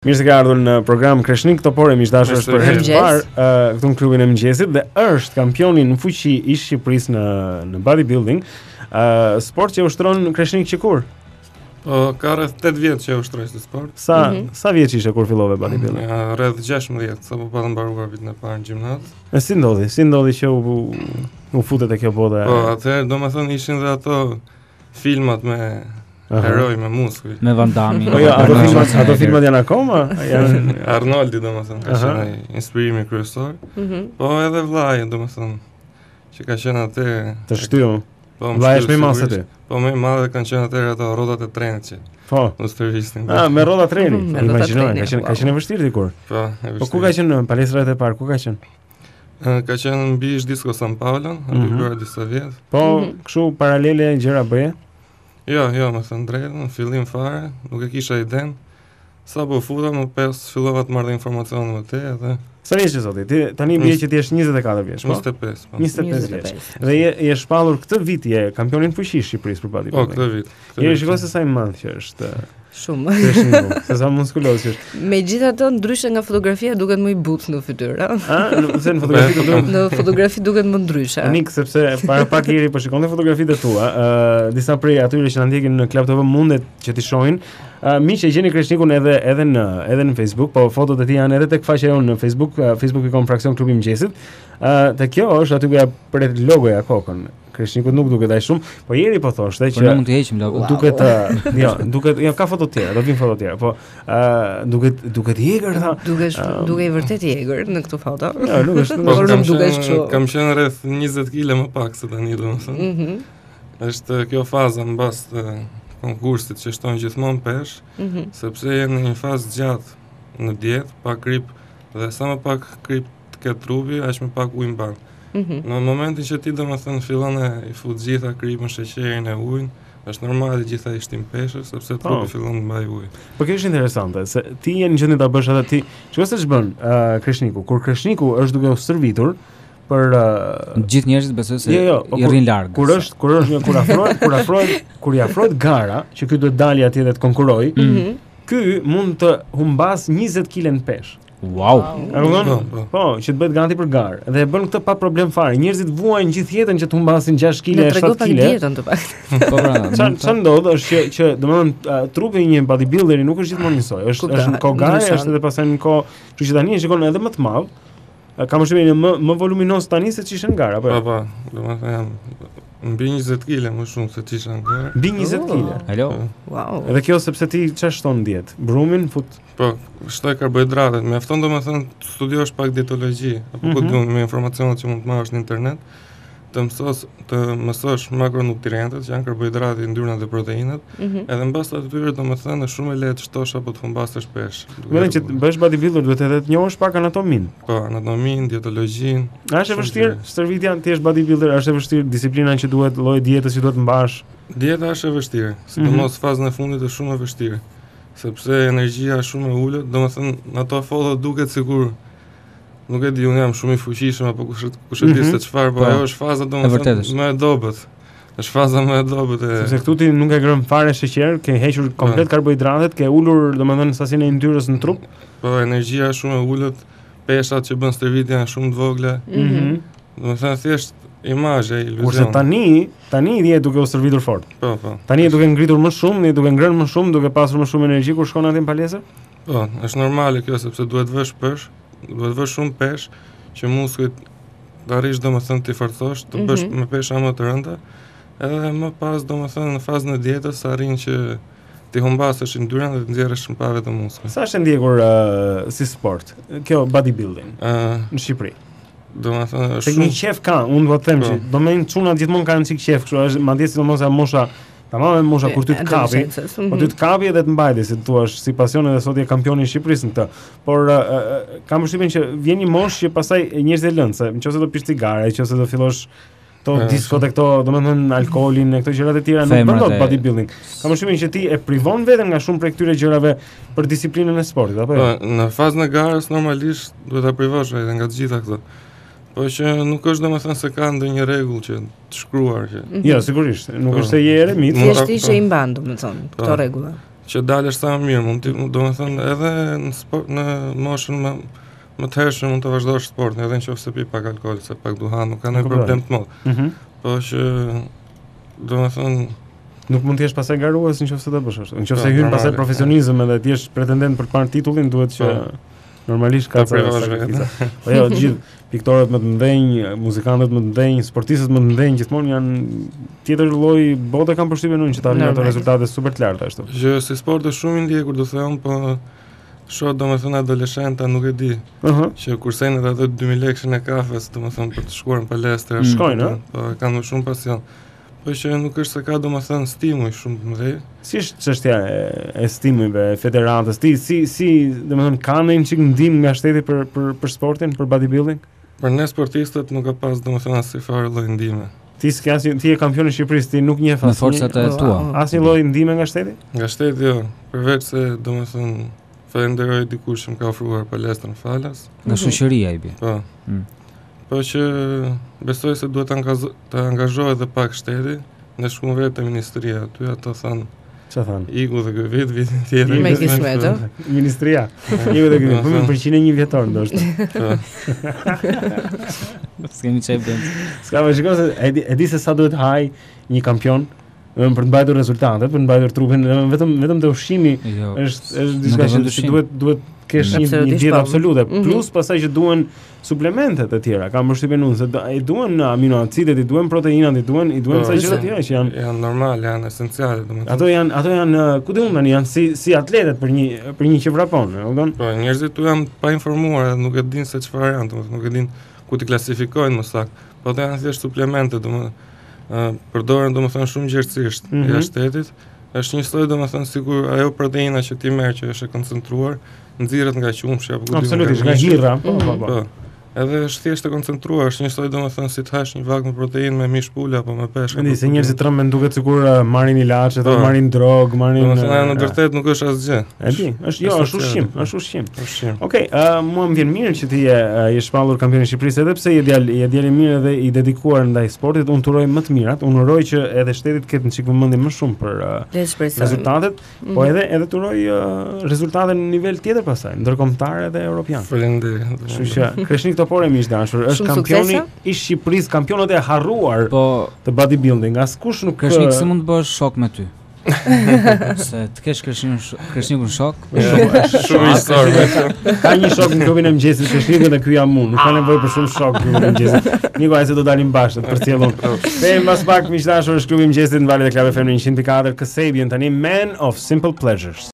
Mirë se ka ardhur në program Kreshnik Topore, miq dashur, është për herë të parë këtu në klubin e mëngjesit dhe është kampioni në fuqi i Shqipërisë në bodybuilding. Sport që ushtron Kreshnik që kur? Po, ka rreth 8 vjet që ushtroj këtë sport. Sa vjeç ishe kur fillove bodybuilding? Ja, rreth 16, sapo patëm mbaruar vitin e parë në gjimnaz. E si ndodhi që u futet e kjo bote? Po, atëherë domethënë ishin dhe ato filmat me heroj me muskuj. Me Van Damme. Po jo, ato filmat janë akoma? Arnoldi domethënë ka qenë inspirimi kryesor. Po edhe vllai domethënë që ka qenë atë të shtyllur. Po, vllai është më i madh se ti. Po më i madh kanë qenë atëherë ato rrodat e trenit që. Po. Në stërvisnin. Me rroda treni. Imagjinoj, ka qenë vështirë dikur. Po, e vështirë. Po ku ka qenë palestrat e parë? Ku ka qenë? Ka qenë mbi Disco San Paolo, aty bëra disa vjet. Po, kështu paralele gjëra bëje? Jo, më thënë drejtën, në fillim fare, nuk e kisha iden. Sa po futa, më pas fillova të marrë informacione me te edhe... Sa vjeç je zoti? Ti tani bie që ti je 24 vjeç, po? 25, po. 25 vjeç. Dhe je shpallur këtë vit je kampionin fuqi i Shqipërisë për bodybuilding. Po, këtë vit. Je shikoj se sa i madh që është. Shumë. Se sa muskuloz që është. Megjithatë, ndryshe nga fotografia duket më i butë në fytyrë. Nëse në fotografi duket në fotografi duket më ndryshe. Unik sepse para pak ieri po shikonte fotografitë tua, disa prej atyre që na ndjekin në Club TV mundet që ti shohin. Miq e gjeni Kreshnikun edhe në Facebook, po fotot e tij janë edhe tek faqja jonë në Facebook, facebook.com fraksion klubi i mëngjesit. Te kjo është aty ku ja pret logoja kokën. Kreshnikut nuk duket aq shumë, po ieri po thoshte që ne mund të heqim logon. Duket, ka foto të tjera, do vin foto të tjera, po duket i egër tha. Duket i vërtet i egër në këtë foto. Jo, nuk është, kam qenë rreth 20 kg më pak se tani domethënë. Është kjo faza mbas të konkursit që shton gjithmonë pesh, sepse jemi në një fazë gjatë në dietë, pa krip dhe sa më pak krip të ketë trupi, aq më pak ujë mban. Në momentin që ti domethënë fillon i fut gjitha kripën, sheqerin e ujin, është normale gjitha i shtim peshë sepse trupi fillon të mbaj ujë. Po kjo është interesante, se ti je në gjendje ta bësh edhe ti. Çfarë se ç'bën Kreshniku? Kur Kreshniku është duke u stërvitur për gjithë njerëzit besoj se i rrin larg. Kur i afrohet gara, që ky duhet dalë atje dhe të konkurrojë, ky mund të humbas 20 kg në peshë. Wow. Po, që të bëhet ganti për garë. Dhe e bën këtë pa problem fare. Njerëzit vuajnë gjithë jetën që të humbasin 6 kg, 7 kg. Dietën të pak. Po pra. Çfarë ndodh është që domethënë trupi i një bodybuilderi nuk është gjithmonë njësoj. Është në kohë gare, është edhe pastaj në kohë, kështu që tani e shikon edhe më të madh. Kam përshtypjen më voluminoz tani se ç'ishte në garë, apo? Po, domethënë mbi 20 kg më shumë se ç'isha në garë. Mbi 20 kg. Alo. Wow. Edhe kjo sepse ti çfarë shton në dietë? Brumin fut. Po, shtoj karbohidratet. Mjafton domethënë të studiosh pak dietologji, apo ku diun me informacionet që mund të marrësh në internet, të mësosh makronutrientët, që janë karbohidrati, yndyrnat dhe proteinat, edhe mbas atyre domethënë është shumë e lehtë shtosh apo të humbasësh peshë. Vetëm që të bësh bodybuilder duhet edhe të njohësh pak anatominë. Po, anatominë, dietologjin. A është e vështirë? Stërvitja ti je bodybuilder, është e vështirë disiplina që duhet, lloji dietës që duhet mbash. Dieta është e vështirë, sidomos fazën e fundit është shumë e vështirë, sepse energjia është shumë e ulët, domethënë në ato foto duket sikur nuk e di, unë jam shumë i fuqishëm apo kush e di se çfarë, po ajo është faza domethënë më e dobët. Është faza më e dobët e. Sepse këtu ti nuk e ngrën fare sheqer, ke hequr komplet karbohidratet, ke ulur domethënë sasinë e yndyrës në trup. Po energjia është shumë e ulët, peshat që bën stërvitje janë shumë të vogla. Domethënë thjesht imazhe, iluzion. Kurse tani je duke u stërvitur fort. Po. Tani je duke ngritur më shumë, je duke ngrënë më shumë, duke pasur më shumë energji kur shkon atje në palestër? Po, është normale kjo sepse duhet vësh pesh. Duhet vësh shumë pesh që muskujt të arrish domethënë të forcosh, të bësh me pesha më të rënda, edhe më pas domethënë në fazën e dietës arrin që ti humbasësh yndyrën dhe të nxjerrësh më pa vetëm muskujt. Sa është ndjekur si sport kjo bodybuilding në Shqipëri? Domethënë është një qef ka, unë do të them që domethënë çunat gjithmonë kanë çik qef, kështu është madje sidomos ajo mosha. Tamam, mosha kur ty të kapi, po ty të kapi edhe të mbajti, si thua, si pasion edhe sot je kampioni i Shqipërisë në këtë. Por kam përshtypjen që vjen një moshë që pastaj njerëzit e lënë, se nëse do pish cigare, nëse do fillosh to diskote këto, domethënë alkoolin e këto gjërat e tjera nuk bën dot bodybuilding. Kam përshtypjen që ti e privon veten nga shumë prej këtyre gjërave për disiplinën e sportit, apo jo? Në fazën e garës normalisht duhet ta privosh veten nga të gjitha këto. Po që nuk është domethënë se ka ndonjë rregull që të shkruar që. Jo, sigurisht, nuk është se je eremit. Thjesht që i mban domethënë këto rregulla. që dalësh sa më mirë, domethënë edhe në sport, në moshën më të hershme mund të vazhdosh sportin, edhe nëse pi pak alkool, se pak duhan, nuk ka ndonjë problem të madh. Po që domethënë nuk mund të jesh pasaj garues nëse do bësh ashtu. Nëse hyn pasaj profesionizëm edhe ti je pretendent për të parë titullin, duhet që normalisht ka sakrifica. Po jo, gjithë piktorët më të mëdhenj, muzikantët më të mëdhenj, sportistët më të mëdhenj gjithmonë janë tjetër lloj bote, kanë përshtypjen unë që të arrijnë ato rezultate super të larta ashtu. Që si sport është shumë i ndjekur, do them, po shoh domethënë adoleshenta nuk e di. Që kurse në ato 2000 lekë në kafes, domethënë për të shkuar në palestër, shkojnë, po kanë shumë pasion. Po që nuk është se ka domethënë stimuj shumë të mëdhej. Si është çështja e stimujve, federatës? Si domethënë ka ndonjë çik ndihmë nga shteti për sportin, për bodybuilding? Për ne sportistët nuk ka pas domethënë asnjë farë lloj ndihme. Ti je kampion i Shqipërisë, ti nuk njeh asnjë forcat e tua. Asnjë lloj ndihme nga shteti? Nga shteti jo, përveç se domethënë falenderoj dikush që më ka ofruar palestrën falas. Nga shoqëria i bie. Po. Po që besoj se duhet të angazhohet edhe pak shteti, ne shkuam vetë te ministria, aty ato thanë. Çfarë thanë? Iku dhe vitin tjetër. Me kismetë. Ministria. Iku dhe po më përqinë një vjetor ndoshta. S'kemi çaj bën. S'ka më shikoj se e di se sa duhet haj një kampion për të mbajtur rezultatet, për të mbajtur trupin, vetëm te ushqimi është diçka që duhet kesh një dietë absolute, plus pastaj që duhen suplementet e tjera. Kam përshtypjen unë se i duhen aminoacidet, i duhen proteinat, i duhen sa gjëra të tjera që janë normale, janë esenciale, domethënë. Ato janë ku diun tani, janë si atletet për një që vrapon, e kupton? Po, njerëzit tu janë pa informuar, nuk e dinë se çfarë janë, domethënë nuk e dinë ku ti klasifikojnë më saktë. Po ato janë thjesht suplemente, domethënë përdoren domethënë shumë gjerësisht jashtë shtetit. Është një lloj domethënë sikur ajo proteina që ti merr që është e koncentruar, nxirret nga qumshi apo absolutisht nga hirra, po. Edhe është thjesht e koncentruar, është një lloj domethënë si të hash një vak me proteinë me mish pule apo me peshk. Mendi se njerëzit tremben duket sikur marrin ilaçe, apo marrin drog, marrin. Domethënë në vërtet nuk është asgjë. E di, është ushqim. Okej, mua më vjen mirë që ti je shpallur kampion i Shqipërisë, edhe pse je djalë i mirë dhe i dedikuar ndaj sportit. Unë uroj më të mirat, unë uroj që edhe shteti të ketë një çik vëmendje më shumë për rezultatet, po edhe të uroj rezultate në nivel tjetër pastaj, ndërkombëtar edhe europian. Faleminderit. Kështu që Kreshnik Topore miq dashur, është kampioni i Shqipërisë, kampionët e harruar të bodybuilding. Askush nuk Kreshnik se mund të bësh shok me ty. Se të kesh Kreshnikun shok. Shumë histori. Ka një shok në klubin e mëngjesit Kreshnikun dhe ky jam unë. Nuk ka nevojë për shumë shok në klubin e mëngjesit. Nikoj se do dalim bashkë të përcjellon. Them pas pak miq dashur, është klubi i mëngjesit në valët e Club FM 104, Kasabian tani Man of Simple Pleasures.